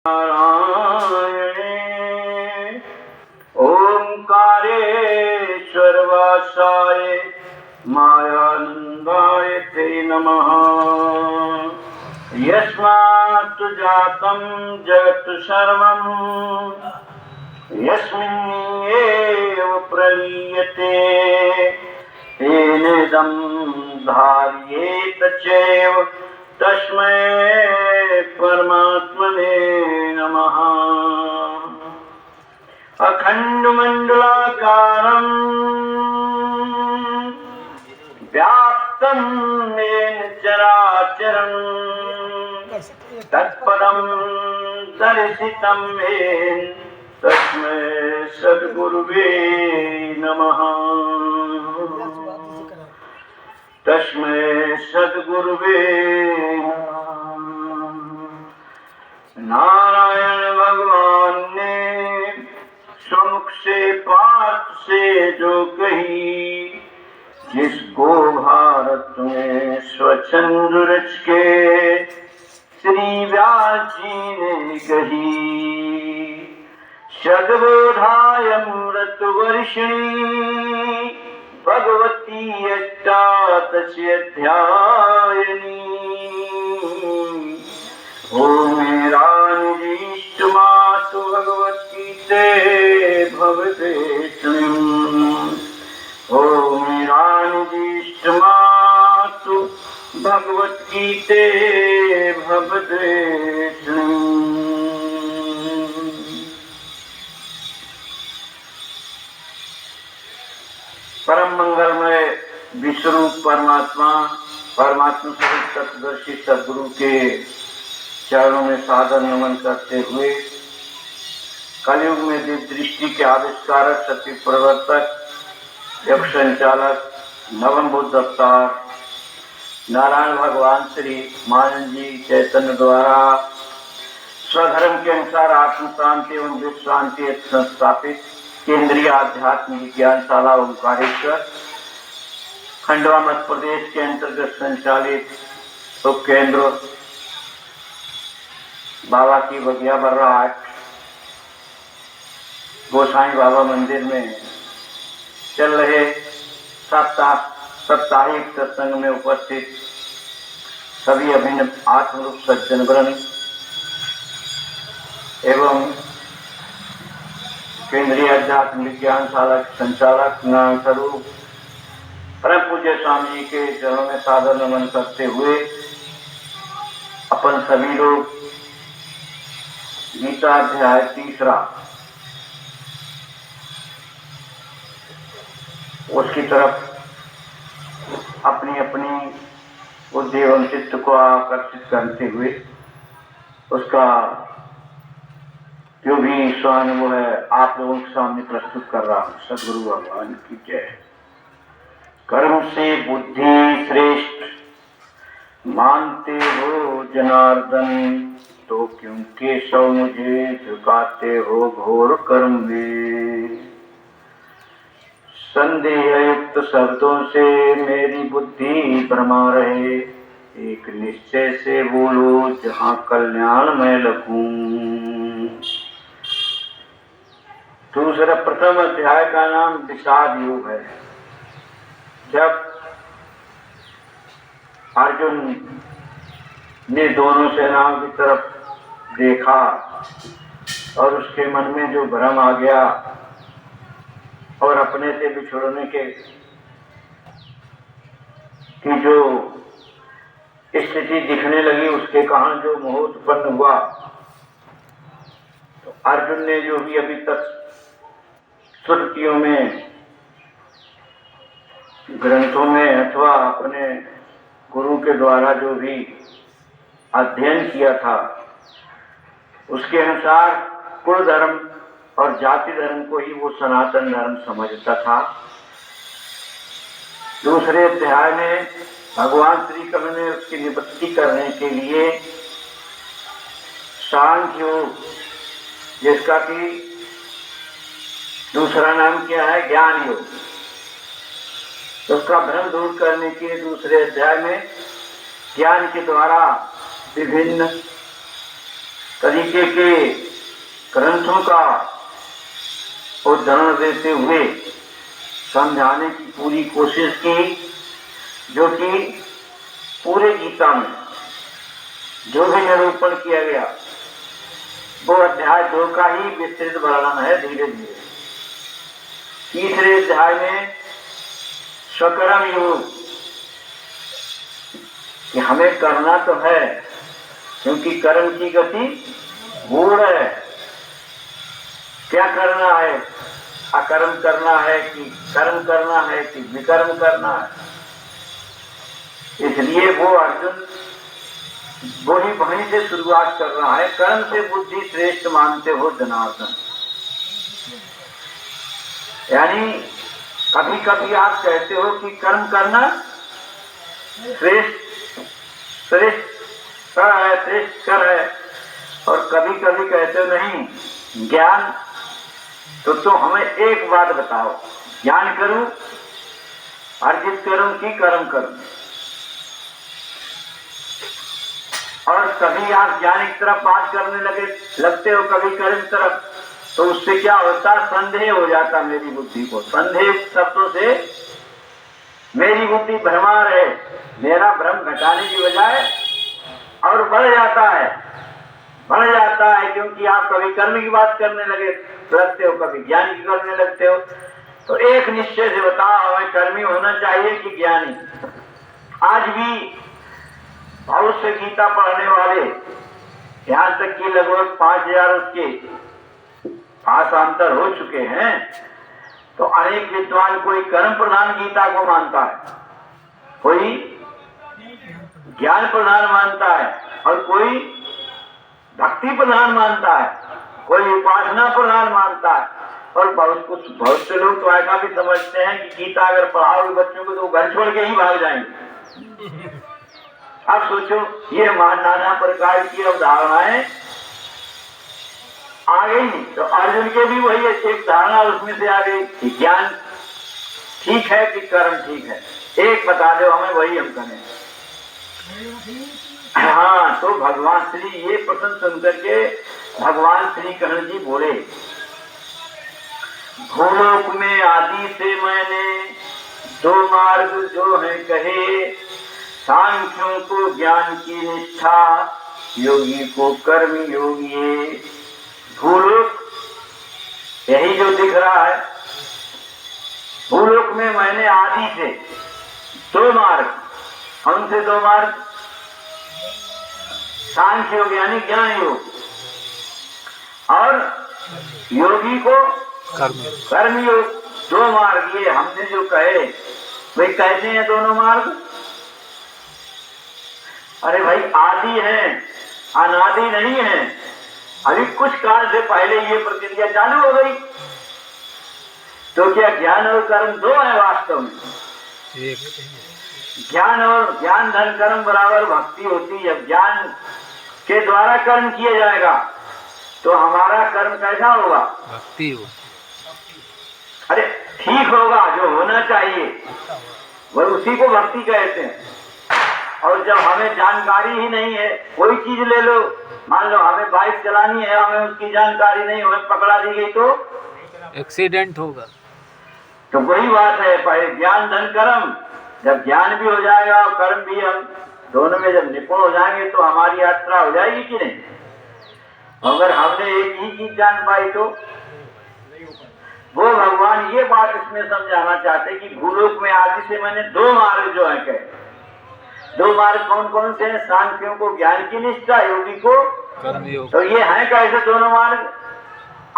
नारायणे ओंकारेश्वरवासाय मायानंदाय ते नमः। यस्मात् जातं जगत् सर्वं यस्मिन्नेव प्रलीयते तेनेदं धार्येत चैव तस्मै परमात्मने नमः। अखण्डमण्डलाकारं व्याप्तं येन चराचरं तत्पदं दर्शितं येन तस्मै सद्गुरुवे नमः। तस्मै सद्गुरुवे नारायण भगवान ने समुख से पार्थ से जो कही, जिसको भारत में स्वच्छंद रच के श्री व्यास जी ने कही। सद्बोधायमृत वर्षिणी भगवती अष्टादशाध्यायिनी। ओ मेरा निजीष्ट मातु भगवद्गीते भवदेशनी। ओ मेरा निजीष्ट मातु भगवद्गीते भवदेशनी। परम मंगलमय विश्वरूप परमात्मा परमात्मा स्वरूप सत्दर्शी सद्गुरु के चरणों में सादर नमन करते हुए कलयुग में दिव्य दृष्टि के आविष्कारक, सत्य प्रवर्तक, योग संचालक, नवम बुद्ध अवतार नारायण भगवान श्री मान जी चैतन्य द्वारा स्वधर्म के अनुसार आत्म शांति एवं विश्व शांति संस्थापित केंद्रीय आध्यात्मिक विज्ञानशाला ओंकारेश्वर खंडवा मध्य प्रदेश के अंतर्गत संचालित उपकेंद्र बाबा की बगिया बर्राट गोसाई बाबा मंदिर में चल रहे साप्ताहिक सत्संग में उपस्थित सभी अभिन्न आत्मरूप सज्जनवृंद एवं केंद्रीय अध्यात्म विज्ञानशाला के संचालक नाम स्वरूप परम पूज्य स्वामी जी के चरणों में सादर नमन करते हुए अपन सभी लोग गीता अध्याय 3 उसकी तरफ अपनी अपनी बुद्धि एवं चित्त को आकर्षित करते हुए उसका जो भी स्वानुभव है आप लोगों के सामने प्रस्तुत कर रहा हूं। सद्गुरु भगवान की जय। कर्म से बुद्धि श्रेष्ठ मानते हो जनार्दन, तो क्यों केशव मुझे झुकाते हो घोर कर्म में। संदेह युक्त शब्दों से मेरी बुद्धि भ्रमा रहे, एक निश्चय से बोलो जहां कल्याण मैं लगूं। दूसरा प्रथम अध्याय का नाम विषाद योग है। जब अर्जुन ने दोनों सेनाओं की तरफ देखा और उसके मन में जो भ्रम आ गया और अपने से बिछुड़ने की जो स्थिति दिखने लगी, उसके कारण जो मोह उत्पन्न हुआ, तो अर्जुन ने जो भी अभी तक श्रुतियों में, ग्रंथों में अथवा अपने गुरु के द्वारा जो भी अध्ययन किया था, उसके अनुसार कुल धर्म और जाति धर्म को ही वो सनातन धर्म समझता था। दूसरे अध्याय में भगवान श्री कृष्ण ने उसकी निवृत्ति करने के लिए सांख्य योग, जिसका कि दूसरा नाम क्या है, ज्ञान योग, उसका भ्रम दूर करने के दूसरे अध्याय में ज्ञान के द्वारा विभिन्न तरीके के ग्रंथों का उदाहरण देते हुए समझाने की पूरी कोशिश की, जो कि पूरे गीता में जो भी निरूपण किया गया वो अध्याय 2 का ही विस्तृत वर्णन है। धीरे धीरे तीसरे अध्याय में स्वकर्म योग, कि हमें करना तो है, क्योंकि कर्म की गति गूढ़ है। क्या करना है, अकर्म करना है कि कर्म करना है कि विकर्म करना है। इसलिए वो अर्जुन वही वहीं से शुरुआत कर रहा है, कर्म से बुद्धि श्रेष्ठ मानते हो जनार्दन। यानी कभी कभी आप कहते हो कि कर्म करना श्रेष्ठ कर है, और कभी कभी कहते हो नहीं ज्ञान। तो हमें एक बात बताओ, ज्ञान करूं, अर्जित करूं कि कर्म करूं? और कभी आप ज्ञान की तरफ बात करने लगते हो, कभी कर्म तरफ, तो उससे क्या होता, संदेह हो जाता मेरी बुद्धि को। संदेह शब्दों से मेरी बुद्धि भ्रमार है, मेरा भ्रम घटाने की बजाय और बढ़ जाता है, क्योंकि आप कभी कर्म की बात करने लगते हो, कभी ज्ञान की करने लगते हो। तो एक निश्चय से बताओ, हमें कर्मी होना चाहिए कि ज्ञानी? आज भी बहुत से गीता पढ़ने वाले, यहाँ तक कि लगभग 5000 उसके भाषांतर हो चुके हैं, तो अनेक विद्वान कोई कर्म प्रधान गीता को मानता है, कोई ज्ञान प्रधान मानता है, और कोई भक्ति प्रधान मानता है, कोई उपासना प्रधान मानता है। और बहुत से लोग तो ऐसा भी समझते हैं कि गीता अगर पढ़ाओगे बच्चों को तो घर छोड़ के ही भाग जाएंगे। अब सोचो, ये नाना प्रकार की अवधारणाएं आ गई, तो अर्जुन के भी वही एक धारणा उसमें से आ गई कि ज्ञान ठीक है कि कर्म ठीक है, एक बता दो हमें, वही हम करें। हाँ, तो भगवान श्री ये प्रश्न सुनकर के भगवान श्री कृष्ण जी बोले, भूलोक में आदि से मैंने 2 मार्ग जो है कहे, सांख्यों को ज्ञान की निष्ठा, योगी को कर्म योगी। भूलोक यही जो दिख रहा है, भूलोक में मैंने आदि से 2 मार्ग, कौन से 2 मार्ग? सांख्य योग यानी ज्ञान योग, और योगी को कर्म योग। 2 मार्ग ये हमने जो कहे, वे कैसे हैं दोनों मार्ग? अरे भाई, आदि है, अनादि नहीं है। अभी कुछ काल से पहले ये प्रक्रिया चालू हो गई, तो क्या ज्ञान और कर्म 2 है वास्तव में? ज्ञान धन कर्म बराबर भक्ति होती है। ज्ञान के द्वारा कर्म किया जाएगा तो हमारा कर्म कैसा होगा? भक्ति हो। अरे ठीक होगा, जो होना चाहिए वह उसी को भक्ति कहते हैं। और जब हमें जानकारी ही नहीं है, कोई चीज ले लो, मान लो हमें बाइक चलानी है, हमें उसकी जानकारी नहीं, हमें पकड़ा दी गई तो एक्सीडेंट होगा। तो वही बात है, पहले ज्ञान धन कर्म, जब ज्ञान भी हो जाएगा और कर्म भी, हम दोनों में जब निपुण हो जाएंगे तो हमारी यात्रा हो जाएगी कि नहीं? अगर हमने एक ही चीज जान पाई तो वो भगवान ये बात इसमें समझाना चाहते कि भूलोक में आदि से मैंने 2 मार्ग जो है कहे। 2 मार्ग कौन कौन से हैं? सांख्यों को ज्ञान की निष्ठा, योगी को कर्मयोग। तो ये है कैसे दोनों मार्ग?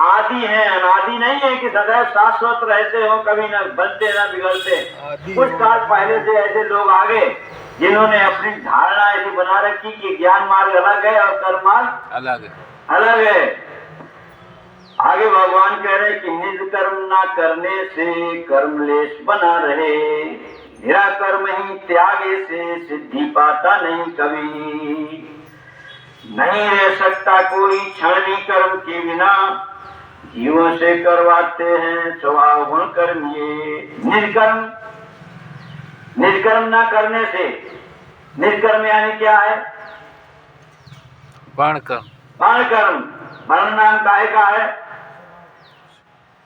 आदि है, अनादि नहीं है कि सदैव शाश्वत रहते हो, कभी न बनते न बिगड़ते। कुछ काल पहले से ऐसे लोग आ गए जिन्होंने अपनी धारणा ऐसी बना रखी कि ज्ञान मार्ग अलग है और कर्म मार्ग अलग है। आगे भगवान कह रहे कि निज कर्म ना करने से कर्मलेश बना रहे, निराकर्म ही त्यागे से सिद्धि पाता नहीं कभी। नहीं रह सकता कोई क्षण भी कर्म के बिना, जीवों से करवाते हैं स्वभाव गुण कर्म ये। निष्कर्म ना करने से, निष्कर्म यानी क्या है? बाण कर्म। वर्ण कर्म, वर्ण नाम काय का है?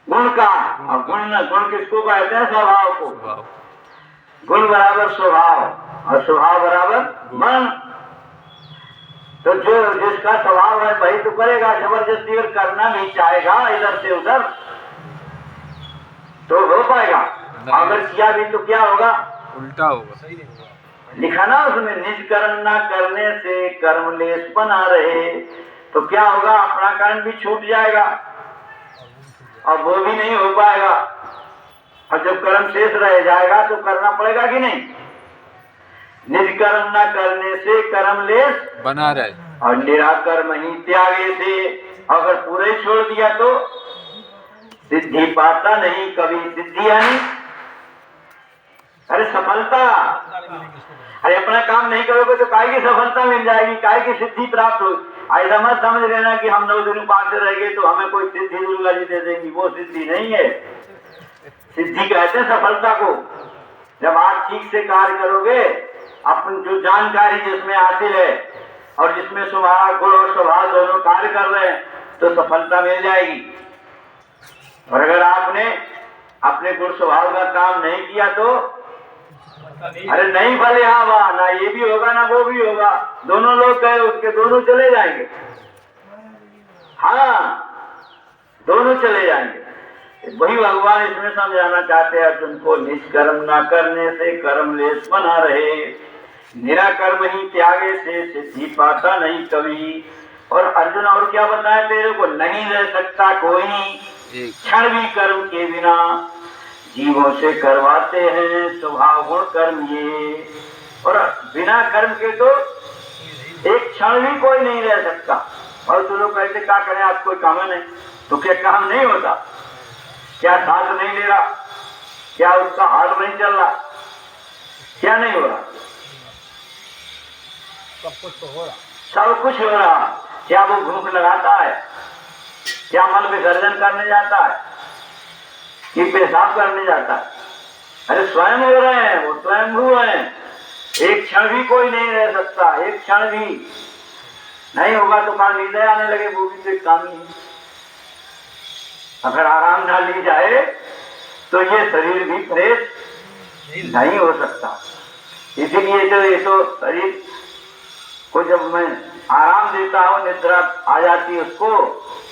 गुण का। और गुण किसको कहते हैं? स्वभाव को। गुण बराबर स्वभाव और स्वभाव बराबर वर्ण। तो जो जिसका स्वभाव है वही तो करेगा, जबरदस्ती और करना नहीं चाहेगा इधर से उधर तो हो पाएगा? अगर किया भी तो क्या होगा? उल्टा होगा। लिखा ना उसमें, निज कर्म ना करने से कर्म लेस बना रहे। तो क्या होगा? अपना कर्म भी छूट जाएगा और वो भी नहीं हो पाएगा। और जब कर्म शेष रह जाएगा तो करना पड़ेगा कि नहीं? निज कर्म न करने से कर्म लेस बना रहे और निराकर्म ही त्यागे से। अगर पूरे छोड़ दिया तो सिद्धि पाता नहीं कभी। सिद्धि यानी अरे सफलता। अरे अपना काम नहीं करोगे तो काय की सफलता मिल जाएगी, काय की सिद्धि प्राप्त हो। ऐसा मत समझ लेना कि हम 9 दिन उपास रह गए तो हमें कोई सिद्धि दुर्गा जी दे देंगी। वो सिद्धि नहीं है। सिद्धि कहते हैं सफलता को। जब आप ठीक से कार्य करोगे, अपन जो जानकारी जिसमें हासिल है और जिसमें तुम्हारा गुण और स्वभाव दोनों कार्य कर रहे हैं तो सफलता मिल जाएगी। और अगर आपने अपने गुण स्वभाव का काम नहीं किया तो अरे नहीं भले, हाँ वाह, ना ये भी होगा ना वो भी होगा। दोनों लोग गए उसके दोनों चले जाएंगे। हाँ, दोनों चले जाएंगे। वही भगवान इसमें समझाना चाहते हैं अर्जुन को, निष्कर्म ना करने से कर्म लेस बना रहे, निराकर्म ही त्यागे से सिद्धि पाता नहीं कभी। और अर्जुन और क्या बताया तेरे को? नहीं रह सकता कोई क्षण भी कर्म के बिना, जीवों से करवाते हैं स्वभाव गुण कर्म ये। और बिना कर्म के तो एक क्षण भी कोई नहीं रह सकता। और तो लोग कहते क्या करें, आप कोई काम नहीं तो क्या काम नहीं होता? क्या सांस नहीं ले रहा? क्या उसका हार्ट नहीं चल रहा? क्या नहीं हो रहा? सब कुछ तो हो रहा। सब कुछ हो रहा। क्या वो भूख लगाता है? क्या मल विसर्जन करने जाता है कि पेशाब करने जाता है? अरे स्वयं हो रहे हैं, वो स्वयं हुए हैं। एक क्षण भी कोई नहीं रह सकता, एक क्षण भी नहीं होगा तो कहाँ नींद आने लगे, वो भी तो एक काम ही है। अगर आराम ना ली जाए तो ये शरीर भी फ्रेश नहीं हो सकता। इसीलिए तो ये तो शरीर को जब मैं आराम देता हूँ, निद्रा आ जाती है उसको,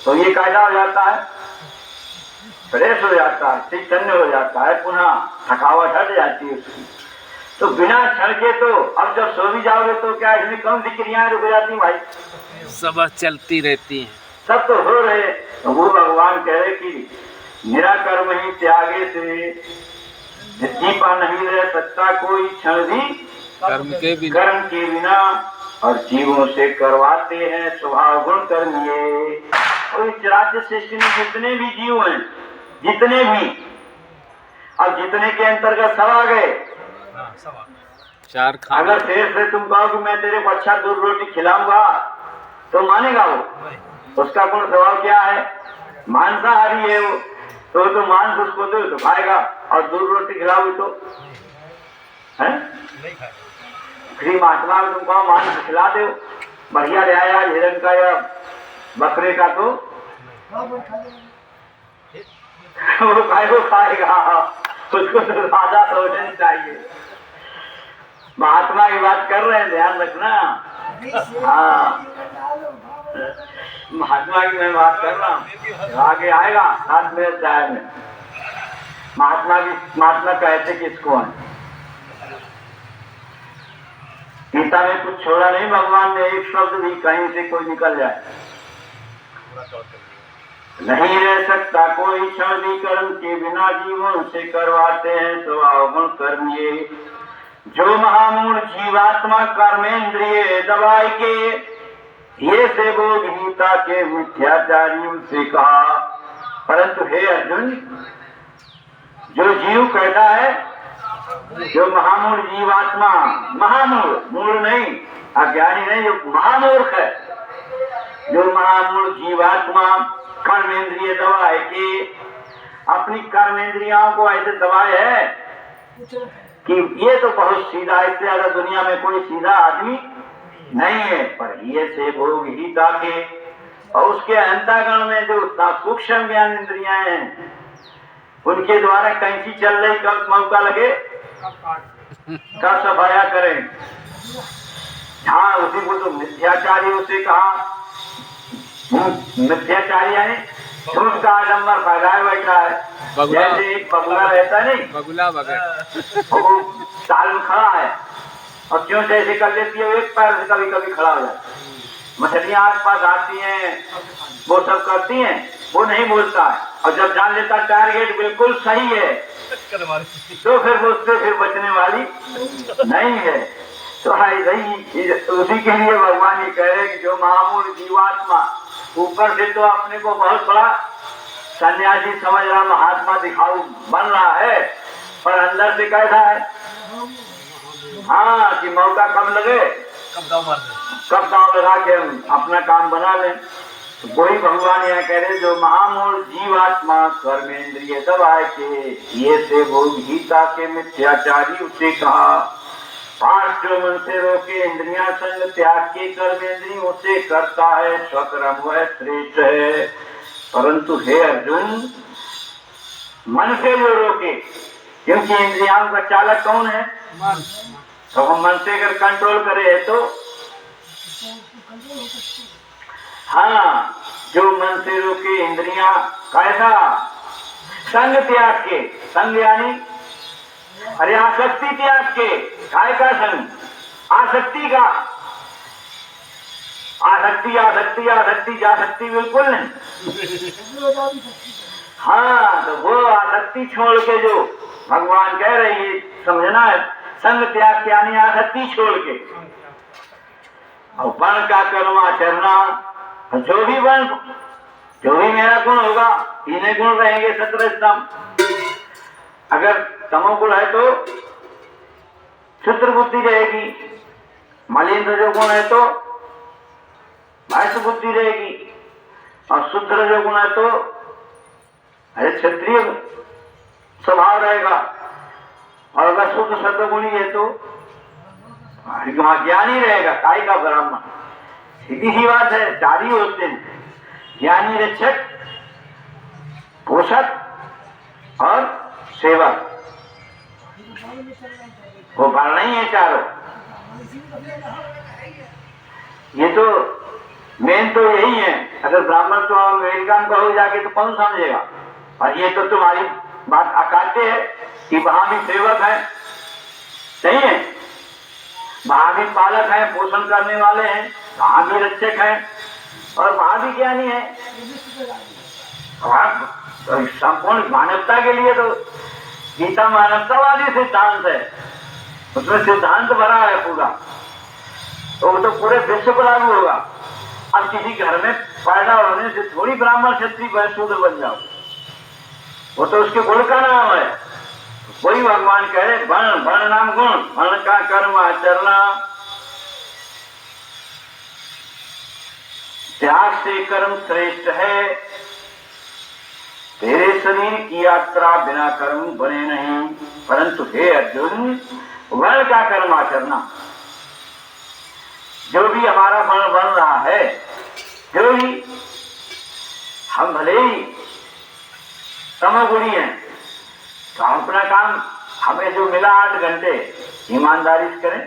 तो ये कैसा हो जाता है? फ्रेश हो जाता है, चैतन्य हो जाता है, पुनः थकावट हट जाती है उसकी। तो बिना क्षण के तो अब जब सो भी जाओगे तो क्या इसमें कौन सी क्रियाएं रुक जाती भाई? सब चलती रहती हैं। सब तो हो रहे। तो वो भगवान कह रहे कि निराकर्म ही त्यागे से सिद्धि पा नहीं रह सकता कोई क्षण भी कर्म के बिना, और जीवों से करवाते हैं स्वभाव गुण कर्म ये। और इस राज्य सृष्टि में जितने भी जीव हैं, जितने भी, अब जितने के अंतर्गत सब आ गए। चार खाने। अगर शेर से तुम कहो कि मैं तेरे को अच्छा दूध रोटी खिलाऊंगा तो मानेगा वो? उसका गुण स्वभाव क्या है? मांसाहारी है वो, तो मांस उसको दो तो खाएगा, और दूध रोटी खिलाओगे तो है श्री महात्मा में तुम कहो मांस खिला दो, बढ़िया ले आया हिरण का या बकरे का, तो वो खाएगा। उसको तो राजा सोचना चाहिए। महात्मा की बात कर रहे हैं, ध्यान रखना। हाँ, महात्मा की मैं बात कर रहा हूँ, आगे आएगा 7वें अध्याय में। महात्मा कहते किसको है? गीता में कुछ छोड़ा नहीं भगवान ने, एक शब्द भी कहीं से कोई निकल जाए। नहीं रह सकता कोई क्षण भी कर्म के बिना, जीवों से करवाते हैं स्वभाव गुण कर्म ये। जो महामूल जीवात्मा कर्मेंद्रिय दबाई के, ये से वो गीता के मिथ्याचारियों से कहा। परंतु हे अर्जुन, जो जीव कहता है, जो महामूल जीवात्मा, महामूल, मूल नहीं, अज्ञानी नहीं, जो महामूर्ख है, जो महामूल जीवात्मा कर्मेंद्रिय दबाए के, अपनी कर्मेंद्रियों को ऐसे दबाए है कि ये तो बहुत सीधा, इससे ज्यादा दुनिया में कोई सीधा आदमी नहीं है। पर ये से भोग ही ताके, और उसके अंतःकरण में जो सूक्ष्म ज्ञान इंद्रियां हैं उनके द्वारा कैंची चल रही, कब मौका लगे कब सफाया करें। हाँ, उसी को तो मिथ्याचारी उसे कहा। मिथ्याचारी यानी झूठ का आडंबर फैलाए बैठा है। जैसे एक बगुला रहता है, नहीं बगुला बगैर वो साल में खड़ा है और क्यों जैसे कर लेती है, एक पैर से कभी कभी खड़ा हो जाता है। मछलियां आस पास आती हैं, वो सब करती हैं, वो नहीं बोलता है। और जब जान लेता टारगेट बिल्कुल सही है तो फिर वो उससे फिर बचने वाली नहीं है। तो उसी के लिए भगवान ये कह रहे कि जो महामूल जीवात्मा ऊपर से तो अपने को बहुत बड़ा सन्यासी समझ रहा, महात्मा दिखाऊ बन रहा है, पर अंदर से कैसा है? हाँ, कि मौका कब लगे कब दांव लगा के हम अपना काम बना लें। तो वही भगवान यहाँ कह रहे जो महामूल जीवात्मा कर्मेंद्रिय दबाए के ये से वो गीता के मिथ्याचारी उसे कहा। पांच जो मन से रोके इंद्रियां संग त्याग के कर्मेंद्रियों से करता है स्वकर्म वह श्रेष्ठ है। परंतु हे अर्जुन, मन से जो रोके, क्योंकि इंद्रियां का चालक कौन है? तो हम मन से अगर कंट्रोल करे तो हाँ, जो मन से रोके इंद्रियां कैसा? संग त्याग के, संग यानी अरे आसक्ति त्याग के। काय का संग? आसक्ति का। आसक्ति आसक्ति आसक्ति जासक्ति बिल्कुल नहीं। हाँ, तो वो आसक्ति छोड़ के जो भगवान कह रही है समझना है, संग त्याग यानी आसक्ति छोड़ के और वर्ण का कर्म आचरना। जो भी वर्ण, जो भी मेरा गुण होगा, इन्हें गुण रहेंगे 17 स्तंभ। अगर तमोगुण है तो क्षुद्र बुद्धि रहेगी, मलिन जो गुण है तो वैश्य बुद्धि रहेगी, और शुद्ध जो गुण है तो क्षत्रिय स्वभाव रहेगा, और अगर शुद्ध सत्वगुणी है तो ज्ञानी रहेगा। काय का ब्राह्मण, सीधी सी बात है। चार ही होते हैं, ज्ञानी, रक्षक, पोषक और सेवक। वो वर्ण नहीं है चारों। ये तो मेन तो यही है। अगर ब्राह्मण तो अमेरिका में हो जाके तो कौन समझेगा? और ये तो तुम्हारी बात अकाट्य है कि वहां भी सेवक है, सही है, वहां भी पालक है, पोषण करने वाले हैं, वहां भी रक्षक है और वहां भी ज्ञानी है। संपूर्ण मानवता के लिए तो गीता मानवतावादी सिद्धांत है, उसमें सिद्धांत भरा है पूरा, तो वो तो पूरे विश्व पर लागू होगा। अब किसी घर में पैदा होने से थोड़ी ब्राह्मण क्षत्रिय वैश्य बन जाओ, वो तो उसके गुण का नाम है। वही भगवान कह रहे वर्ण, वर्ण नाम गुण, वर्ण का कर्म आचरना। त्याग से कर्म श्रेष्ठ है। तेरे शरीर की यात्रा बिना कर्म बने नहीं। परंतु हे अर्जुन, वर्ण का कर्म आचरना, जो भी हमारा वर्ण बन रहा है, जो भी हम भले ही तमोगुणी हैं, तो हम अपना काम, हमें जो मिला 8 घंटे ईमानदारी से करें।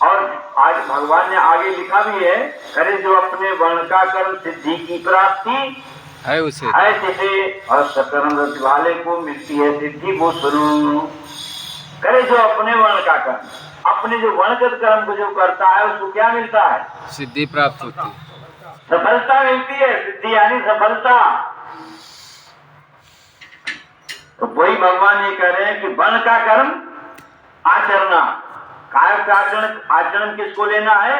और आज भगवान ने आगे लिखा भी है, करे जो अपने वर्ण का कर्म सिद्धि की प्राप्ति है उसे और सकर्म वाले को मिलती है सिद्धि, वो सुनो। करे जो अपने वर्ण का कर्म, अपने जो वर्णगत कर्म को जो करता है उसको क्या मिलता है? सिद्धि प्राप्त होती है, सफलता मिलती है। सिद्धि यानी सफलता। तो वही भगवान ये कह रहे हैं कि वर्ण का कर्म आचरना। काय का आचरण किसको लेना है?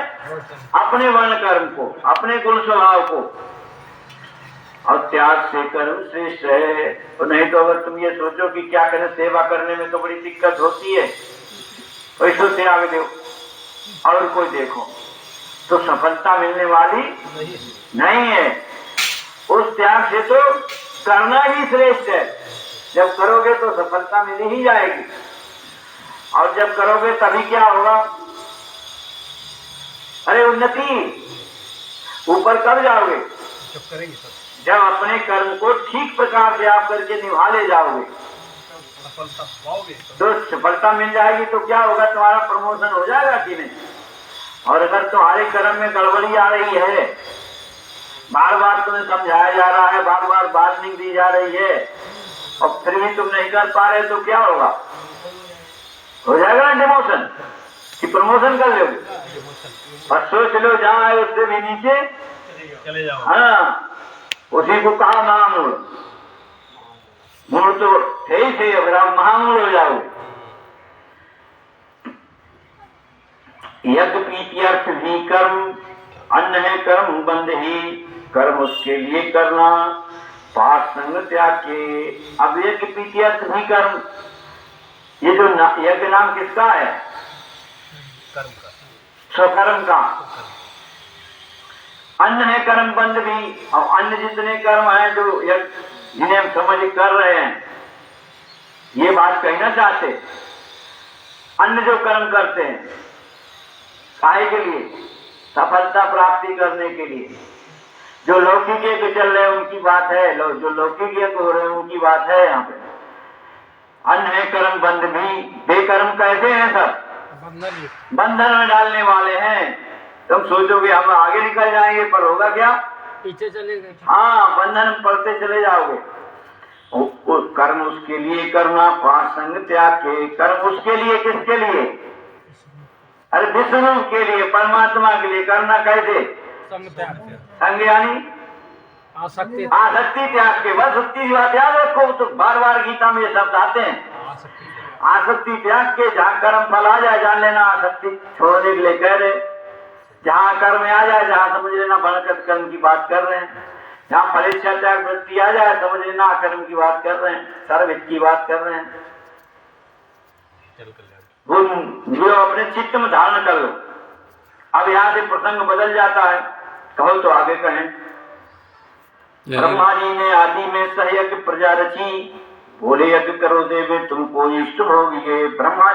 अपने वर्ण कर्म को, अपने गुण स्वभाव को। और त्याग से कर्म श्रेष्ठ है। तो नहीं तो अगर तुम ये सोचो कि क्या करें, सेवा करने में तो बड़ी दिक्कत होती है, तो इसको त्याग दो और कोई देखो, तो सफलता मिलने वाली नहीं है। उस त्याग से तो करना ही श्रेष्ठ है। जब करोगे तो सफलता मिल ही जाएगी, और जब करोगे तभी क्या होगा? अरे उन्नति, ऊपर कब जाओगे? जब करेंगे तब जब अपने कर्म को ठीक प्रकार से आप करके निभा ले जाओगे सफलता पाओगे तो सफलता मिल जाएगी। तो क्या होगा, तुम्हारा प्रमोशन हो जाएगा कि नहीं। और अगर तुम्हारे कर्म में गड़बड़ी आ रही है, बार बार तुम्हें समझाया जा रहा है, बार बार वार्निंग दी जा रही है और फिर भी तुम नहीं कर पा रहे, तो क्या होगा? हो जाएगा डिमोशन कि प्रमोशन कर लोगे। और सोच लो जहाँ है उससे भी नीचे चले जाओ। हाँ, उसी को कहा महामूल। मूल तो थे ही थे, अगर आप महामूल हो जाओगे। यज्ञ प्रीत्यर्थ भी कर्म, अन्न है कर्म बंध ही, कर्म उसके लिए करना पाठ संग त्याग के। अब यज्ञ प्रीत्यर्थ भी कर्म, ये जो यज्ञ नाम किसका है? कर्म का स्वकर्म का। अन्न है कर्म बंध भी, और अन्य जितने कर्म हैं जो जिन्हें हम समझ कर रहे हैं, ये बात कहना चाहते, अन्य जो कर्म करते हैं काहे के लिए? सफलता प्राप्ति करने के लिए। जो लौकिक यज्ञ चल रहे हैं उनकी बात है, जो लौकिक यज्ञ हो रहे हैं उनकी बात है यहाँ पे। अन्न है कर्म बंध भी, बेकर्म कैसे हैं सब? बंधन में डालने वाले हैं। तुम सोचोगे हम आगे निकल जाएंगे, पर होगा क्या? पीछे चले गए। हाँ, बंधन में पड़ते चले जाओगे। कर्म उसके लिए करना पाठ संग त्याग के। कर्म उसके लिए, किसके लिए? अरे विष्णु के लिए, परमात्मा के लिए करना। कैसे? संग यानी आसक्ति आसक्ति त्याग के। बस सच्ची बात याद रखो, तो बार बार गीता में ये शब्द आते हैं। आसक्ति त्याग के, जहाँ कर्म फल आ जाए जान लेना आसक्ति छोड़ने के लिए कह रहे। जहाँ कर्म आ जाए, जहाँ समझ लेना बनकत कर्म की बात कर रहे हैं। जहाँ फलेच्छा त्याग वृत्ति आ जाए, समझ लेना कर्म की बात कर रहे हैं, सर्वहित की बात कर रहे हैं। वो अपने चित्त में धारण कर लो। अब यहाँ से प्रसंग बदल जाता है, कहो तो आगे कहें। ब्रह्मा जी ने आदि में सहयज्ञ प्रजा रची, बोले यज्ञ करो देवे तुमको इष्ट भोगिए। ब्रह्मा